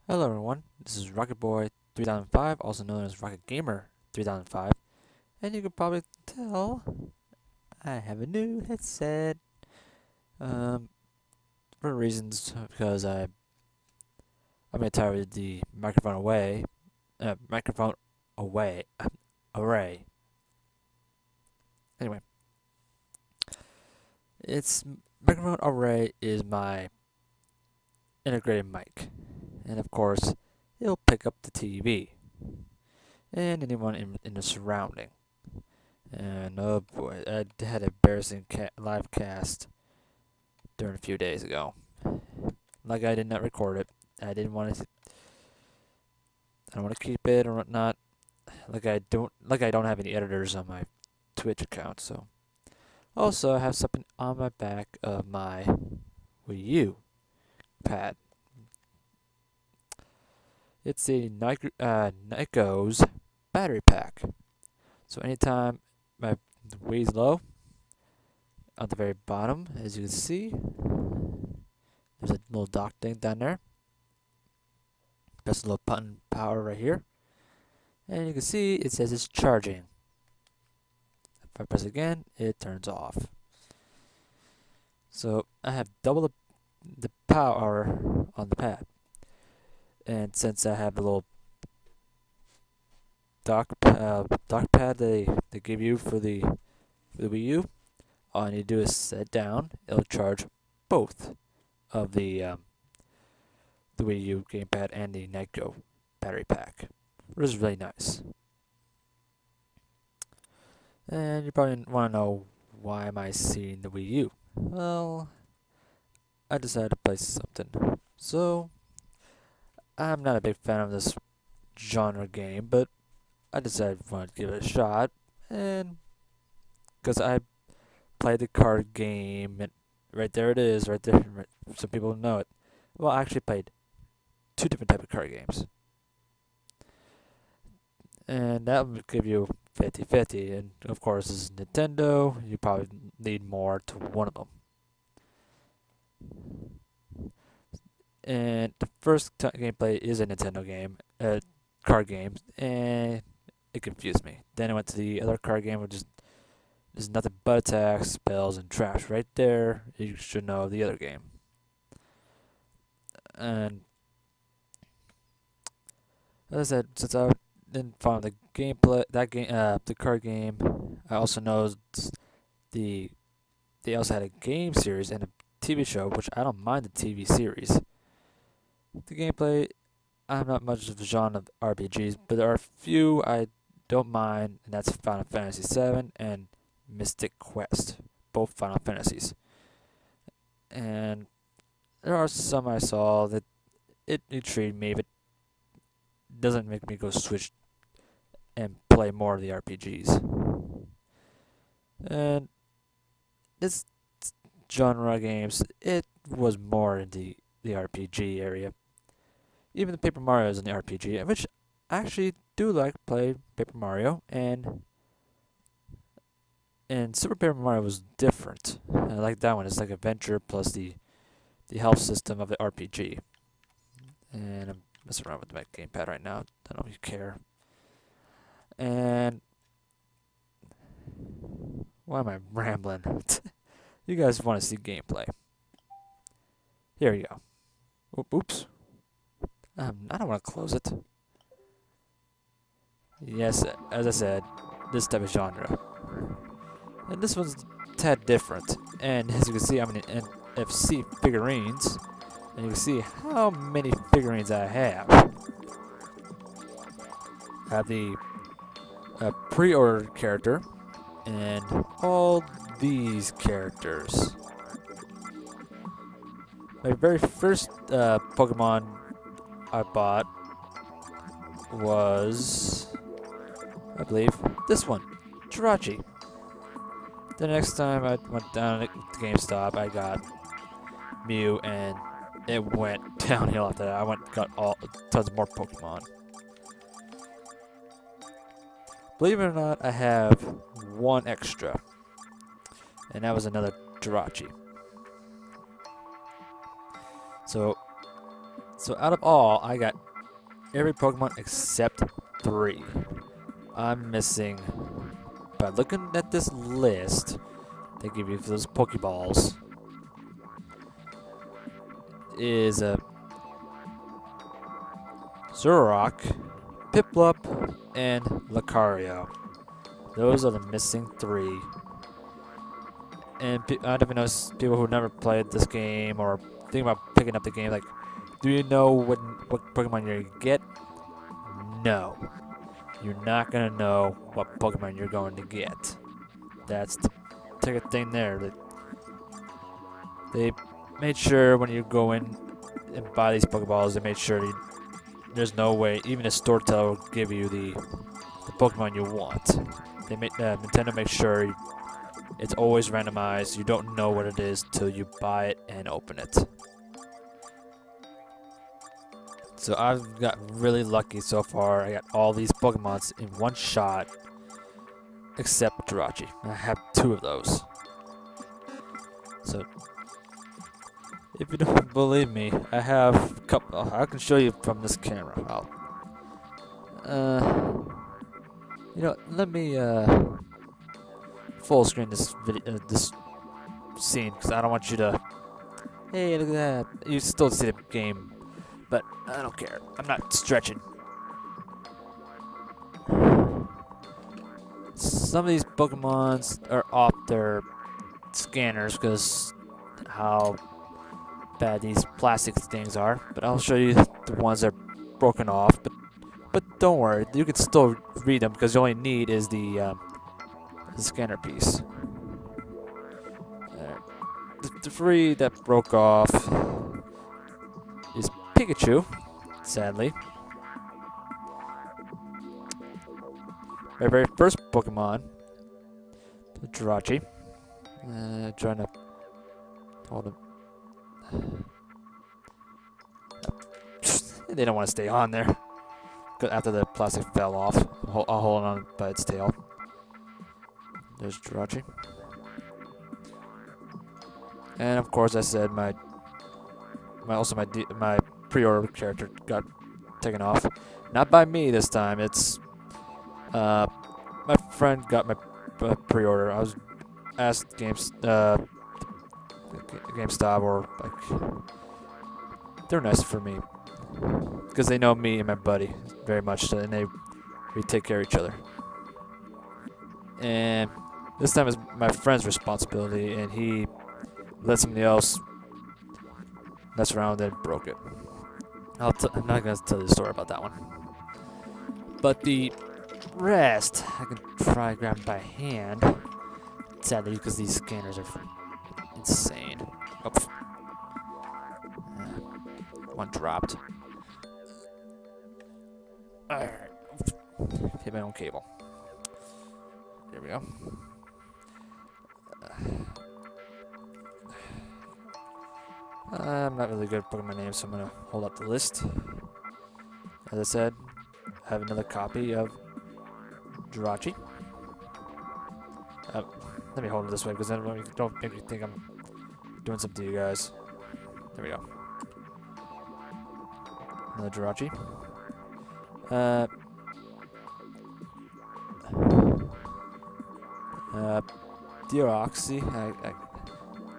Hello everyone, this is Rocket Boy 3005, also known as Rocket Gamer 3005, and you can probably tell I have a new headset. Um, for reasons because I'm getting tired of the microphone away array. Anyway, it's microphone array is my integrated mic, and of course, it'll pick up the TV and anyone in the surrounding. And oh boy, I had an embarrassing live cast during a few days ago. Like I did not record it. I didn't want to. I don't want to keep it or whatnot. Like I don't have any editors on my Twitch account. So also I have something on my back of my Wii U pad. It's a Nyko's battery pack. So anytime my Wii's low, at the very bottom, as you can see, there's a little dock thing down there. Press a little button power right here. And you can see it says it's charging. If I press again, it turns off. So I have double the power on the pad. And since I have a little dock pad they give you for the Wii U, all I need to do is set it down. It'll charge both of the Wii U gamepad and the Nyko battery pack. Which is really nice. And you probably want to know, why am I seeing the Wii U? Well, I decided to play something. So, I'm not a big fan of this genre game, but I decided I wanted to give it a shot. And because I played the card game, and right there it is, right there. Some people know it. Well, I actually played two different types of card games. And that would give you 50-50. And of course, this is Nintendo. You probably need more to one of them. And the first gameplay is a Nintendo game, card game, and it confused me. Then I went to the other card game, which is nothing but attacks, spells, and trash. Right there, you should know the other game. And as I said, since I didn't follow the gameplay, the card game, I also know they also had a game series and a TV show, which I don't mind the TV series. The gameplay, I'm not much of a genre of RPGs, but there are a few I don't mind, and that's Final Fantasy VII and Mystic Quest, both Final Fantasies. And there are some I saw that it intrigued me, but doesn't make me go switch and play more of the RPGs. And this genre games, it was more in the RPG area. Even the Paper Mario is in the RPG, which I actually do like play Paper Mario, and Super Paper Mario was different. I like that one. It's like adventure plus the health system of the RPG. And I'm messing around with my gamepad right now. I don't know if you care. And why am I rambling? You guys want to see gameplay? Here we go. Oops. I don't want to close it. Yes, as I said, this type of genre. And this one's a tad different. And as you can see, I'm in NFC figurines. And you can see how many figurines I have. I have the pre-ordered character and all these characters. My very first Pokemon I bought was, I believe, this one, Jirachi. The next time I went down to GameStop, I got Mew, and it went downhill after that. I got tons more Pokemon. Believe it or not, I have one extra, and that was another Jirachi. So So out of all, I got every Pokemon except 3. I'm missing. By looking at this list, they give you those Pokeballs. Is a Zoroark, Piplup, and Lucario. Those are the missing 3. And I don't even know people who never played this game or think about picking up the game. Like, do you know what Pokemon you're gonna get? No, you're not gonna know what Pokemon you're going to get. That's the ticket thing there. They made sure when you go in and buy these Pokeballs, they made sure there's no way even a storyteller will give you the Pokemon you want. They made Nintendo make sure it's always randomized. You don't know what it is till you buy it and open it. So I've got really lucky so far. I got all these Pokemons in one shot, except Jirachi. I have 2 of those. So if you don't believe me, I have a couple. I can show you from this camera. You know, let me full screen this video, this scene, because I don't want you to. Hey, look at that! You still see the game. But I don't care. I'm not stretching. Some of these Pokemons are off their scanners because how bad these plastic things are. But I'll show you the ones that are broken off. But don't worry, you can still read them because you only need is the scanner piece. The 3 that broke off is Pikachu, sadly. My very first Pokemon, Jirachi. Trying to hold him. They don't want to stay on there. After the plastic fell off, I'll hold on by its tail. There's Jirachi. And of course, I said my pre-order character got taken off. Not by me this time. It's my friend got my pre-order. I was asked GameStop or like they're nice for me because they know me and my buddy very much, and we take care of each other. And this time is my friend's responsibility, and he let somebody else mess around and broke it. I'm not going to tell you the story about that one. But the rest, I can try grabbing by hand. Sadly, because these scanners are insane. Oh, one dropped. Alright. Hit my own cable. There we go. I'm not really good at putting my name, so I'm going to hold up the list. As I said, I have another copy of Jirachi. Let me hold it this way, because then don't make me think I'm doing something to you guys. There we go. Another Jirachi.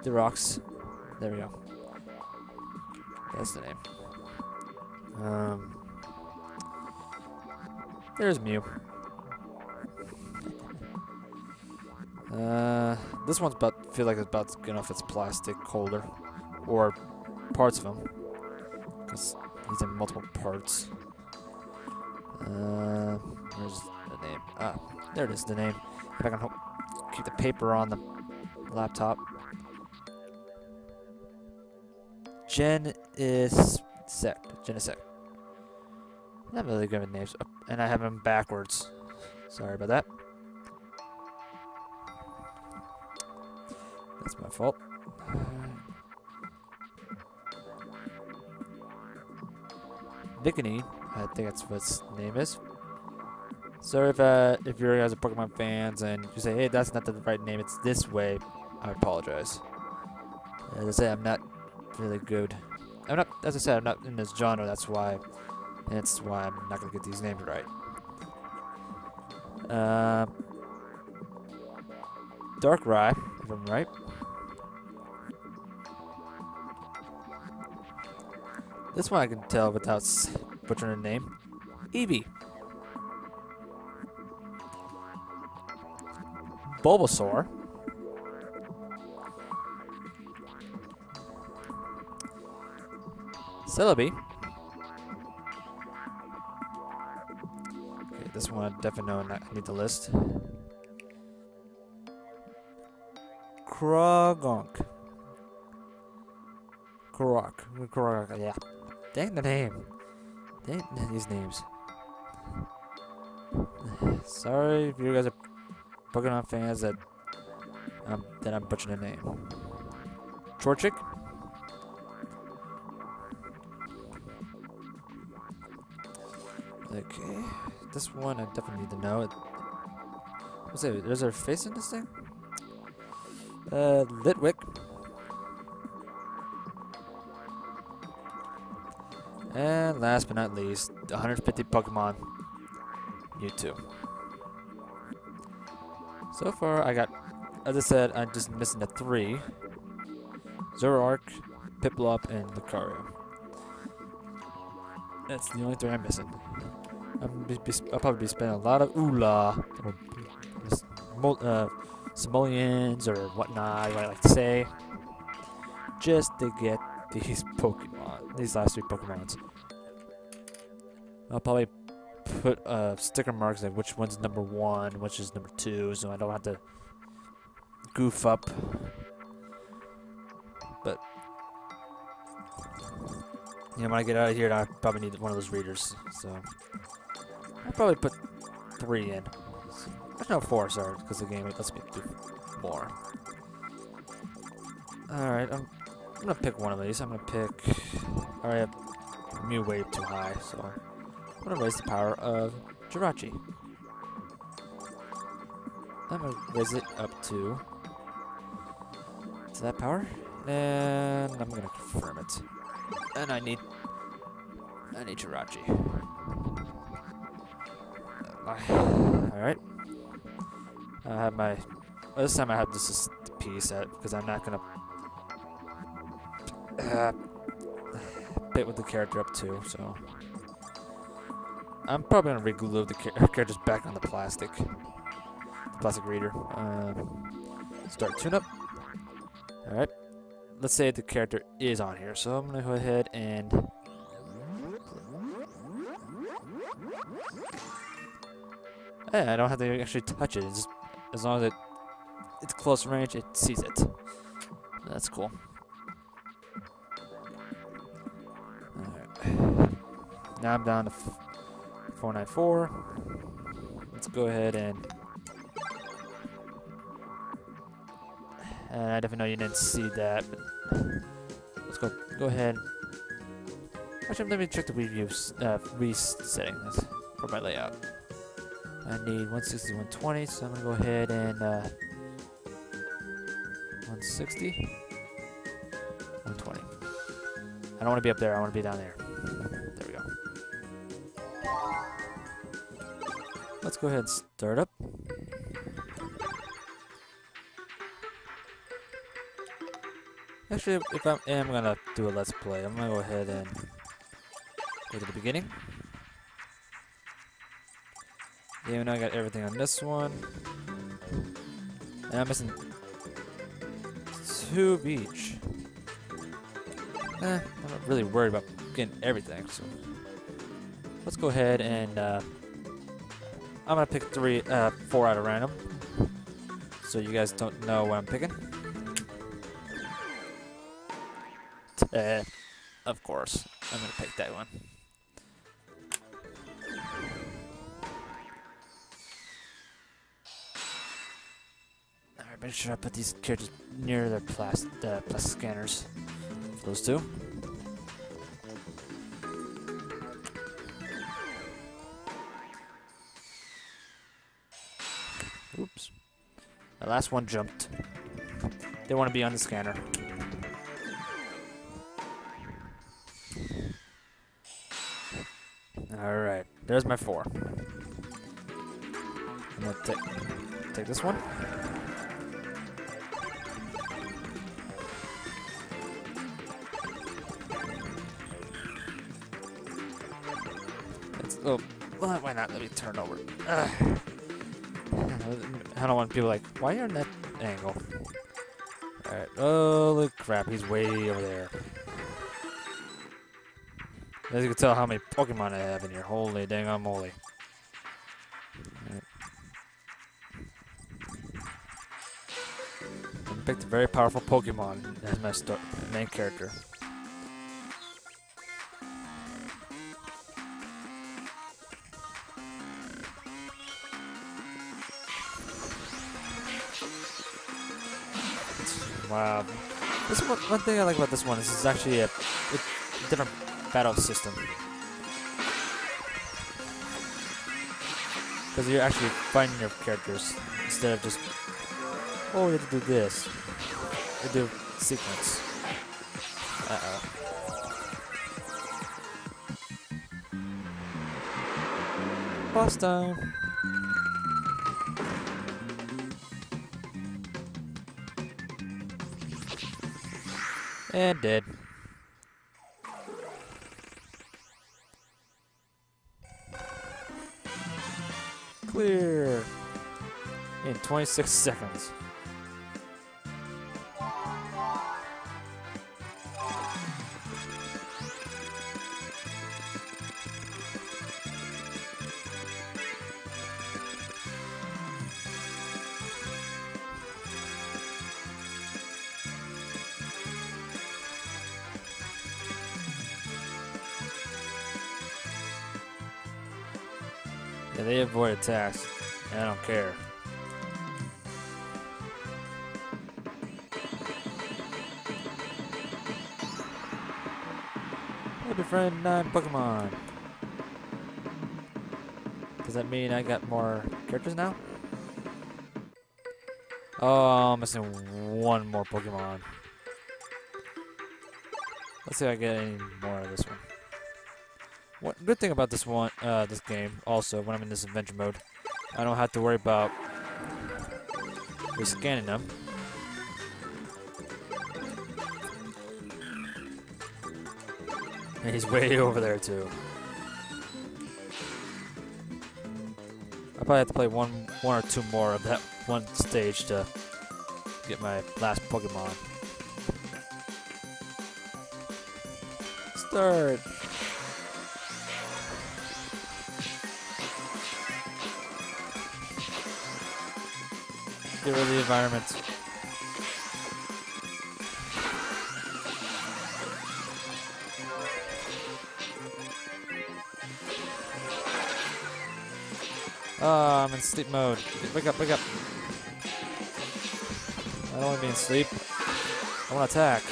Derox. There we go. That's the name. There's Mew. This one's feel like it's about to get off its plastic holder, or parts of him, because he's in multiple parts. Where's the name? Ah, there it is. The name. If I can keep the paper on the laptop. Genesect. I'm not really good with names, and I have them backwards. Sorry about that. That's my fault. Vicany, I think that's what its name is. Sorry if you guys are Pokemon fans and you say, hey, that's not the right name, it's this way. I apologize. As I say, I'm not really good I'm not, as I said, I'm not in this genre. That's why I'm not gonna get these names right. Darkrai, if I'm right. This one I can tell without butchering the name. Eevee. Bulbasaur. Celebi. Okay, this one I definitely know I need the list. Krogonk. Korok, yeah. Dang the name. Dang these names. Sorry if you guys are Pokemon fans that I'm butchering the name. Torchic. Okay, this one I definitely need to know. What's it? Is there a face in this thing? Litwick. And last but not least, 150 Pokemon Mewtwo. So far, I got, as I said, I'm just missing the 3. Zoroark, Piplup, and Lucario. That's the only 3 I'm missing. I'll probably be spending a lot of oolah, or simoleons, or whatnot, what I like to say, just to get these Pokemon, these last 3 Pokemons. I'll probably put sticker marks like which one's number 1, which is number 2, so I don't have to goof up. But when I get out of here, I probably need one of those readers. So I'll probably put 3 in. No, 4, sorry, because the game lets me do more. Alright, I'm gonna pick one of these. I'm gonna pick. I already have Mew way too high, so I'm gonna raise the power of Jirachi. I'm gonna raise it up to that power, and I'm gonna confirm it. And I need Jirachi. Alright. I have my. This time I have this P set because I'm not gonna bit with the character up too. So I'm probably gonna reglue the characters back on the plastic reader. Start tune-up. All right. Let's say the character is on here, so I'm gonna go ahead and. Yeah, I don't have to actually touch it. It's just, as long as it's close range, it sees it. That's cool. Alright. Now I'm down to 494. Let's go ahead and I definitely know you didn't see that, but let's go ahead. Actually, let me check the resetting for my layout. I need 160, 120, so I'm gonna go ahead and 160, 120. I don't want to be up there, I want to be down there. There we go. Let's go ahead and start up. Actually, if I am gonna do a let's play, I'm gonna go ahead and go to the beginning. Yeah, now I got everything on this one. And I'm missing 2 of each. I'm not really worried about getting everything, so let's go ahead and I'm gonna pick 4 out of random, so you guys don't know what I'm picking. Of course, I'm gonna pick that one. Alright, make sure I put these characters near their plastic scanners. Those 2. Oops. The last one jumped. They want to be on the scanner. Alright, there's my 4. I'm gonna take this one. Oh, why not? Let me turn over. Ugh. I don't want people like, why are you in that angle? Alright, holy crap, he's way over there. As you can tell how many Pokemon I have in here. Holy dang, I'm moly. Right. I picked a very powerful Pokemon as my main character. Wow. This one thing I like about this one is it's actually a different battle system. Because you're actually finding your characters instead of just, oh, you have to do this. You do sequence. Uh-oh. Boss time. And dead. Clear. In 26 seconds. Yeah, they avoid attacks, and I don't care. I befriend 9 Pokemon. Does that mean I got more characters now? Oh, I'm missing 1 more Pokemon. Let's see if I get any more of this one. One good thing about this game, also, when I'm in this adventure mode, I don't have to worry about rescanning them. And he's way over there too. I probably have to play one or 2 more of that one stage to get my last Pokemon. Start. Get rid of the environment. Oh, I'm in sleep mode. Wake up, wake up. I don't want to be in sleep. I want to attack.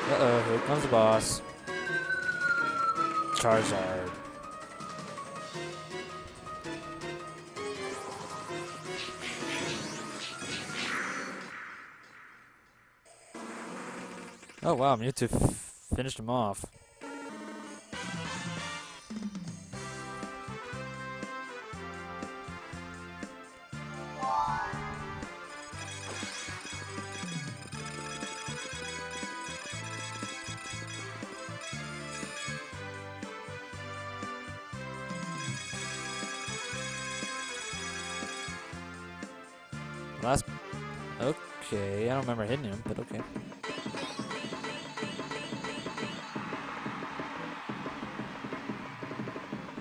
Uh-oh, here comes the boss. Charizard. Oh wow, Mewtwo finished him off. Last. Okay, I don't remember hitting him, but okay.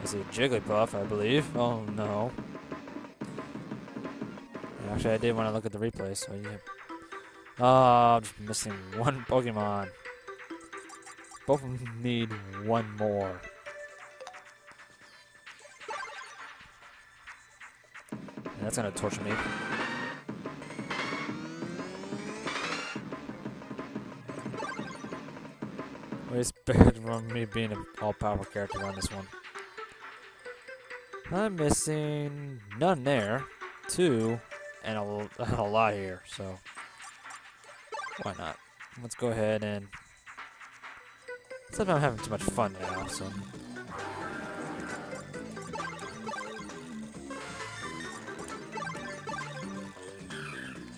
I see Jigglypuff, I believe. Oh no. Actually, I did want to look at the replay, so yeah. Oh, I'm just missing 1 Pokemon. Both of them need 1 more. And that's gonna torture me. Way better from me being an all-powerful character on this one. I'm missing none there. 2 and a lot here, so why not? Let's go ahead and. Except I'm having too much fun now, so.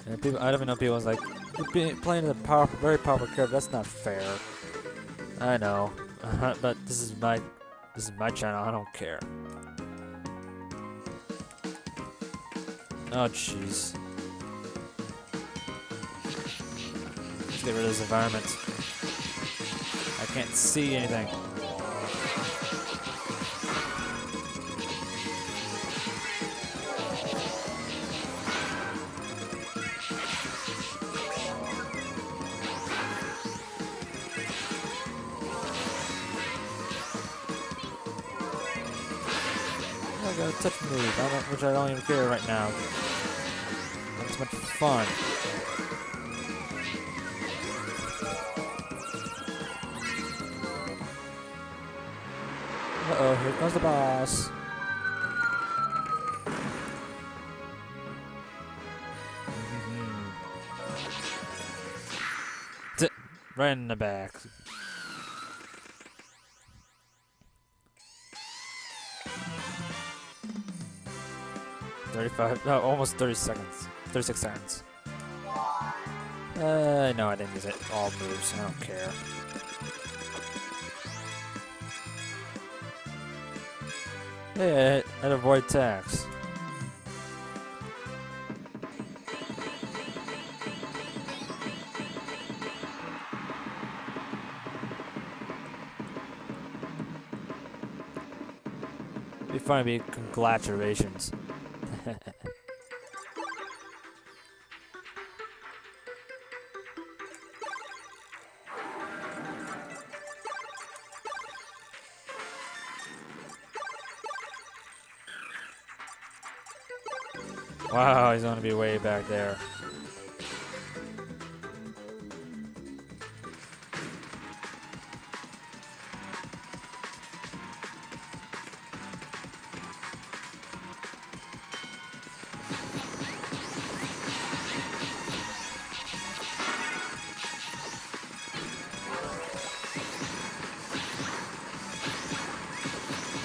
And people, I don't even know people's like, you're playing the very powerful character. That's not fair. I know, but this is my channel. I don't care. Oh jeez. Let's get rid of this environment. I can't see anything. I got a touch move, which I don't even care right now. It's much fun. Uh-oh, here comes the boss. Right in the back. No, almost 30 seconds. 36 seconds. No, I didn't use it. All moves. I don't care. Yeah, I'd avoid attacks. It'd be fun to be congratulations. Wow, he's gonna be way back there.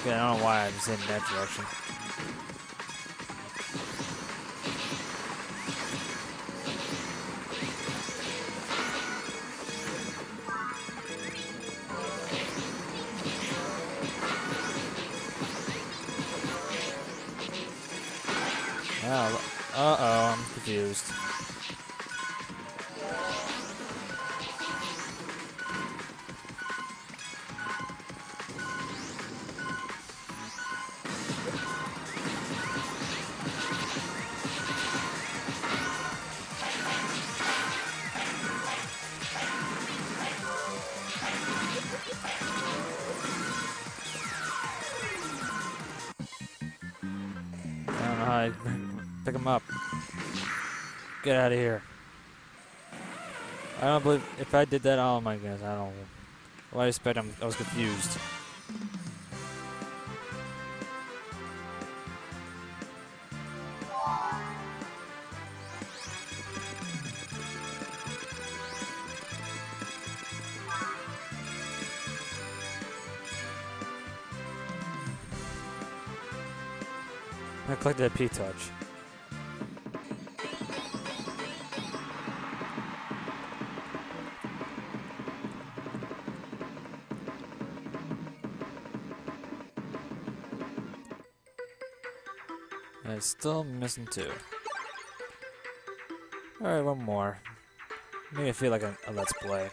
Okay, I don't know why I'm just in that direction. Uh-oh, I'm confused. I don't know how I pick him up. Get out of here. I don't believe if I did that. Oh my goodness, I don't. Well, I expect I was confused. I collected a P-Touch. I'm still missing 2. Alright, one more. Maybe I feel like a Let's Play.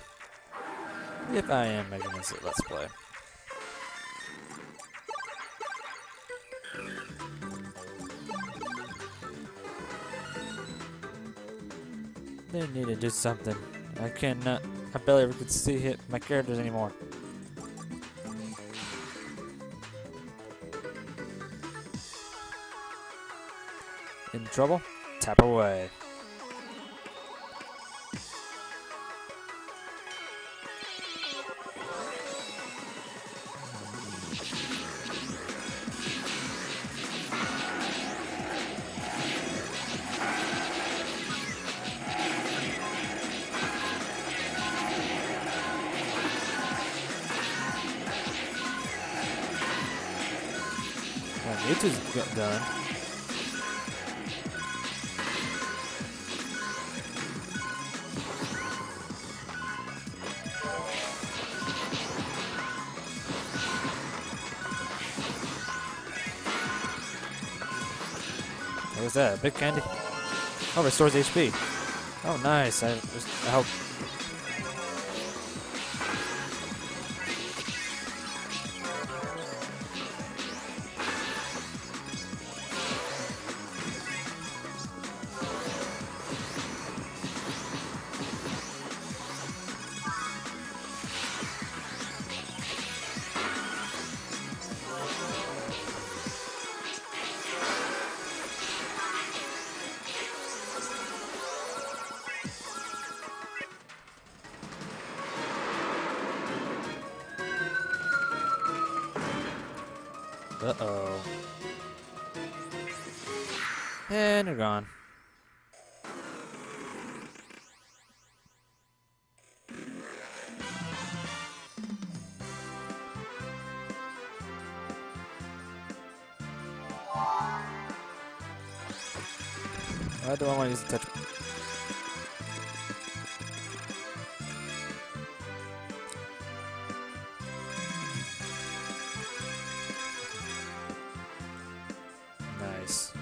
If I am making this a Let's Play. They need to do something. I cannot. I barely ever could see my characters anymore. In trouble? Tap away. Mewtwo's done. What was that? A big candy? Oh, restores HP. Oh, nice. I hope. Uh-oh. And they're gone. Why do I want to use the touch? Nice.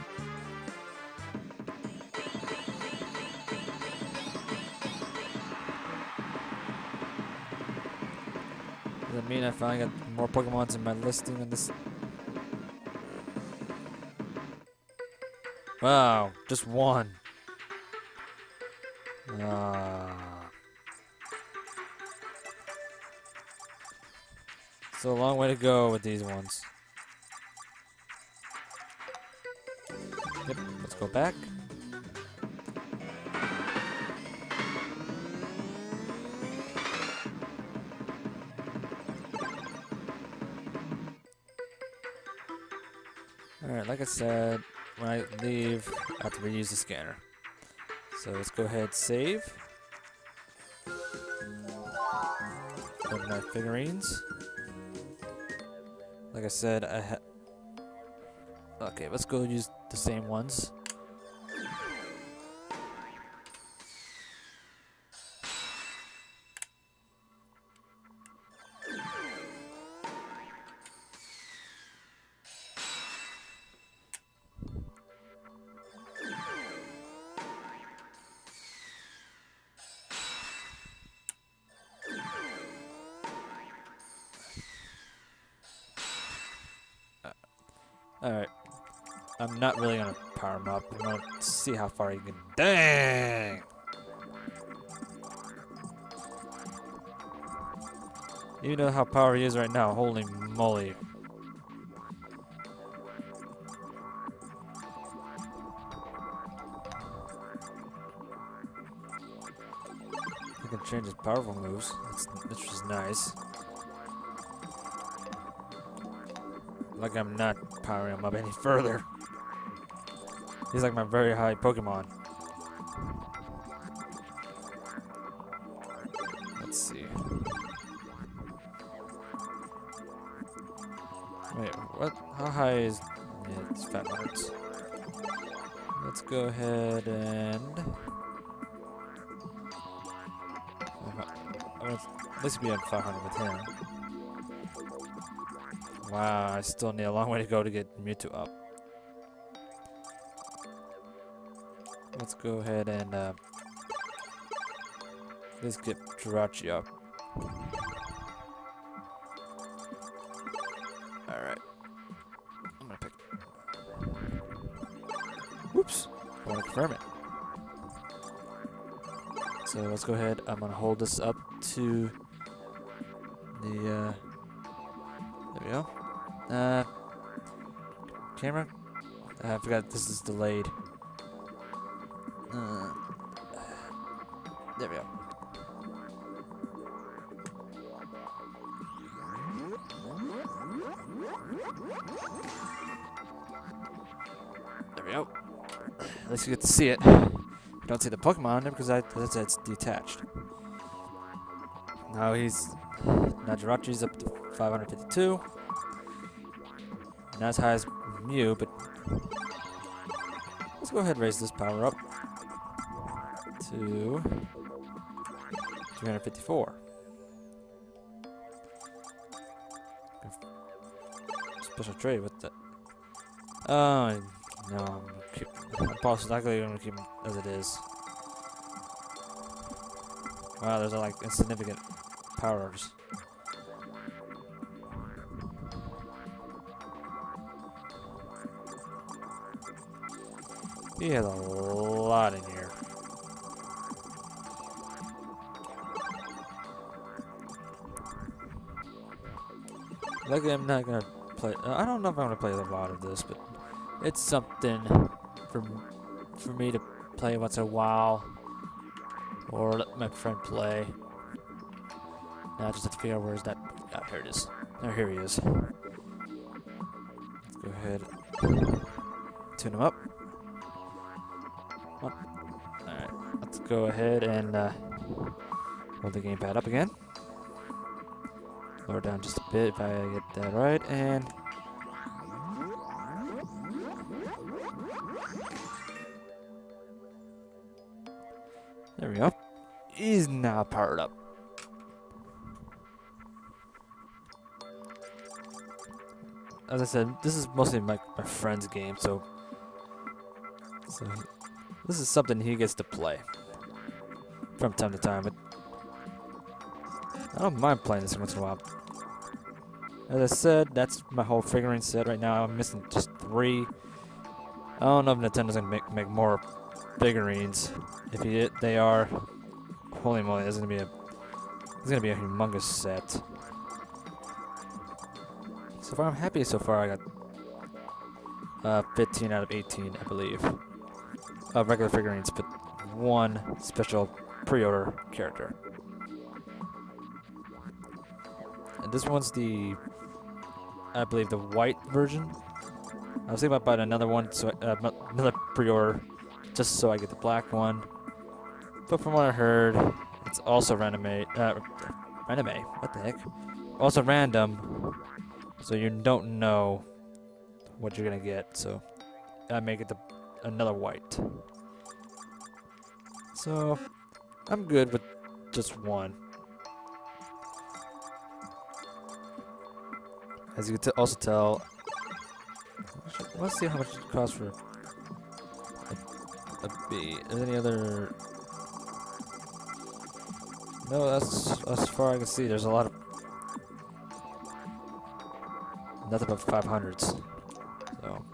Does that mean I finally got more Pokemons in my listing on this? Wow, just one. So a long way to go with these ones. Yep, let's go back. Alright, like I said, when I leave, I have to reuse the scanner. So let's go ahead, save. Open my figurines. Like I said, okay, let's go use the same ones. Alright. I'm not really gonna power him up. I'm gonna see how far he can. Dang! You know how power he is right now. Holy moly. He can change his powerful moves. Which is nice. Like I'm not powering him up any further. He's like my very high Pokemon. Let's see. Wait, what? How high is... Yeah, it's 500. Let's go ahead and... At least be at 500 with him. Wow, I still need a long way to go to get Mewtwo up. Let's go ahead and let's get Jirachi up. Alright. I'm gonna pick. Whoops! I wanna confirm it. So let's go ahead. I'm gonna hold this up to the there we go. Camera? I forgot this is delayed. There we go. There we go. At least you get to see it. You don't see the Pokemon on there because it's detached. Now Jirachi's up to 552. Not as high as from you, but let's go ahead and raise this power up to 354. Special trade with that. Oh, no, I'm possibly likely going to keep it as it is. Wow, there's like insignificant powers. He has a lot in here. Luckily, I'm not gonna play. I don't know if I'm gonna play a lot of this, but it's something for me to play once in a while, or let my friend play. Now I just have to figure out where's that. Oh, here it is. Oh, here he is. Let's go ahead, tune him up. Alright, let's go ahead and hold the gamepad up again. Lower down just a bit if I get that right, and there we go. He's now powered up. As I said, this is mostly my friend's game, so this is something he gets to play from time to time. But I don't mind playing this once in a while. As I said, that's my whole figurine set right now. I'm missing just 3. I don't know if Nintendo's gonna make more figurines. If they are, holy moly, it's gonna be a humongous set. So far, I'm happy so far. I got 15 out of 18, I believe, of regular figurines, but 1 special pre-order character. And this one's I believe, the white version. I was thinking about buying another one, so another pre-order, just so I get the black one. But from what I heard, it's also random. What the heck? Also random, so you don't know what you're gonna get. So I make it another white. So I'm good with just 1. As you can also tell, let's see how much it costs for a B. Is there any other? No, that's as far as I can see. There's a lot of nothing but 500s. So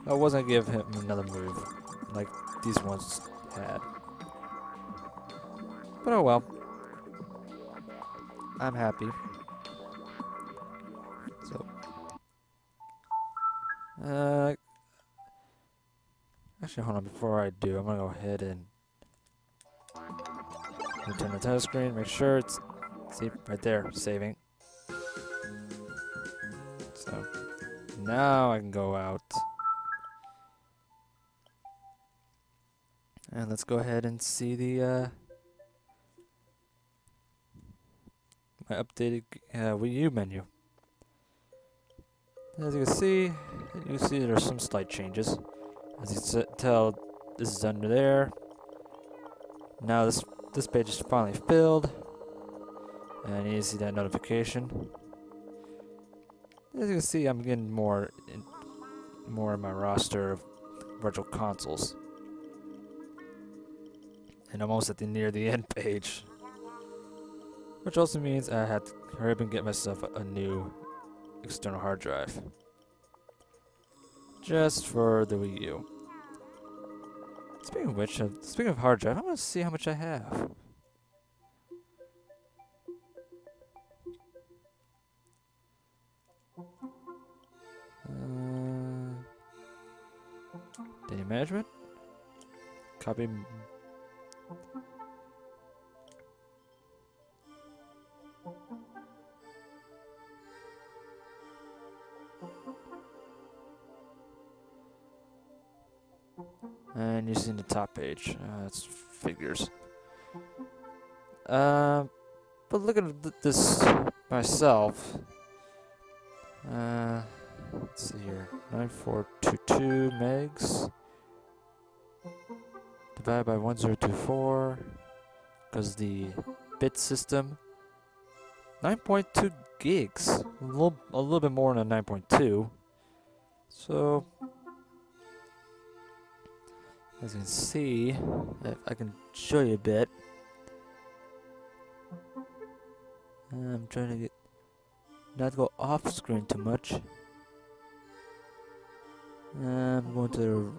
I wasn't gonna give him another move like these ones had. But oh well. I'm happy. So actually, hold on. Before I do, I'm gonna go ahead and return the title screen. Make sure it's right there, saving. So now I can go out, and let's go ahead and see the my updated Wii U menu. As you can see there's some slight changes. As you can tell, this is under there. Now this page is finally filled, and you see that notification. As you can see, I'm getting more in my roster of virtual consoles, and I'm almost near the end page, which also means I had to hurry up and get myself a new external hard drive, just for the Wii U. Speaking of which, speaking of hard drive, I want to see how much I have. Data management, copy. And you see in the top page, it's figures. But looking at this myself, Let's see here. 9422 megs divided by 1024 because the bit system 9.2 gigs, a little bit more than 9.2. So as you can see, if I can show you a bit, I'm trying to get not to go off screen too much. I'm going to the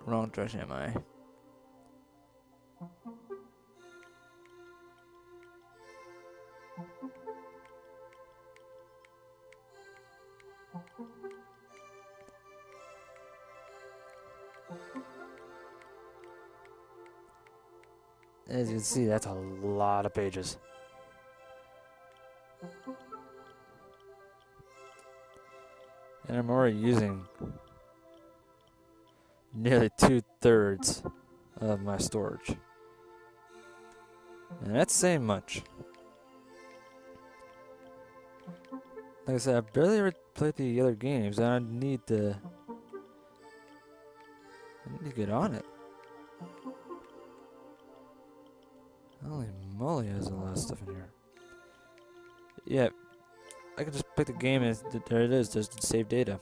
wrong direction, am I? As you can see, that's a lot of pages. And I'm already using nearly 2/3 of my storage. And that's saying much. Like I said, I barely ever played the other games, and I need to get on it. Holy moly, there's a lot of stuff in here. Yeah, I can just pick the game and there it is, just save data.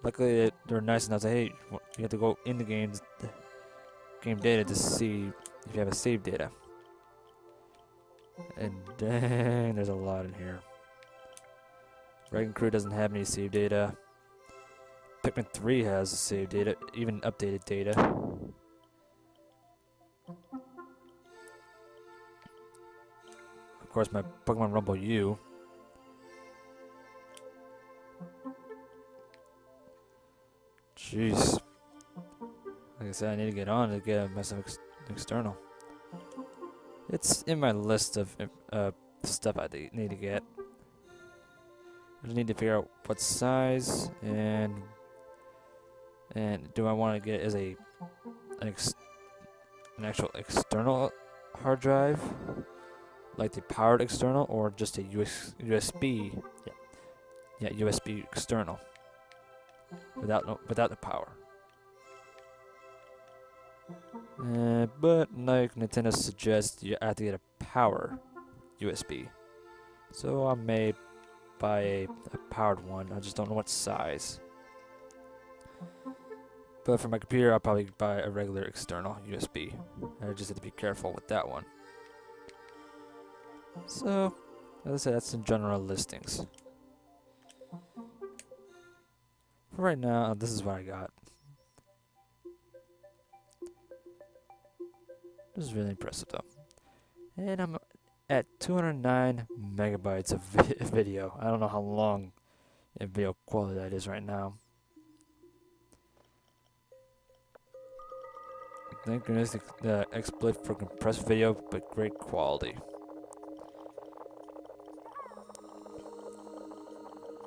Luckily, they're nice enough to say, hey, you have to go in the game data to see if you have a save data. And dang, there's a lot in here. Wrecking Crew doesn't have any save data. Pikmin 3 has save data, even updated data. Of course, my Pokémon Rumble U. Jeez. Like I said, I need to get on to get myself external. It's in my list of stuff I need to get. I just need to figure out what size and do I want to get as an actual external hard drive, like the powered external, or just a USB. Yeah, USB external without the power. But like Nintendo suggests, you have to get a power USB. So I may buy a powered one. I just don't know what size. But for my computer, I'll probably buy a regular external USB. I just have to be careful with that one. So, as I said, that's some general listings. For right now, this is what I got. This is really impressive though. And I'm at 209 megabytes of video. I don't know how long in video quality that is right now. Thank goodness the exploit for compressed video, but great quality.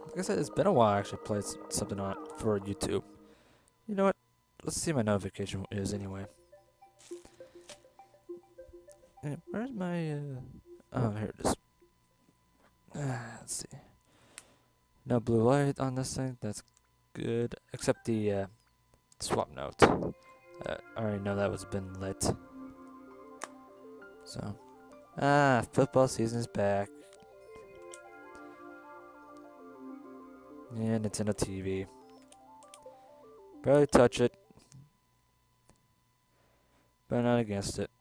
Like I said, it's been a while I actually played something on for YouTube. You know what? Let's see what my notification is anyway. And where's my oh, here it is. Let's see. No blue light on this thing. That's good. Except the swap note. I already know that was been lit. So, football season's back. Yeah, Nintendo TV. Barely touch it, but I'm not against it.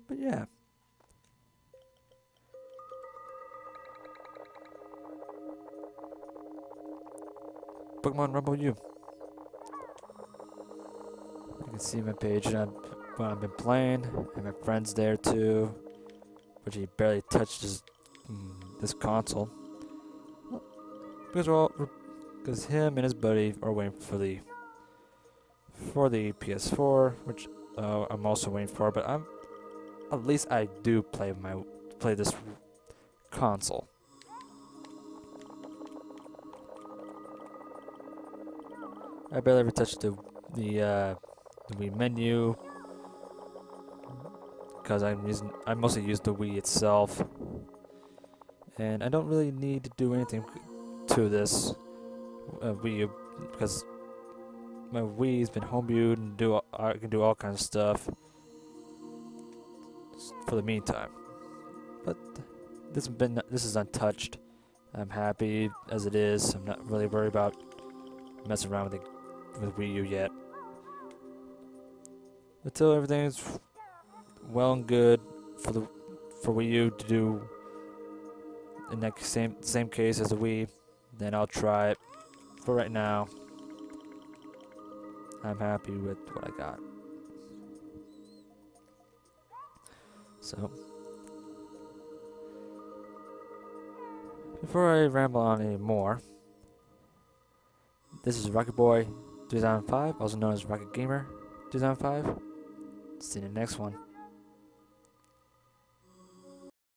But yeah. Pokémon Rumble U. You can see my page and what I've been playing, and my friends there too, which he barely touched this console. Because him and his buddy are waiting for the PS4, which I'm also waiting for. But at least I do play this console. I barely ever touched the Wii menu because I mostly use the Wii itself. and I don't really need to do anything to this Wii U because my Wii's been homeviewed and I can do all kinds of stuff for the meantime. But this is untouched. I'm happy as it is. I'm not really worried about messing around with Wii U yet. Until everything's well and good for Wii U to do in that same case as the Wii, then I'll try it. For right now, I'm happy with what I got. So, before I ramble on anymore, this is Rocket Boy 2005, also known as Rocket Gamer 2005. See you in the next one.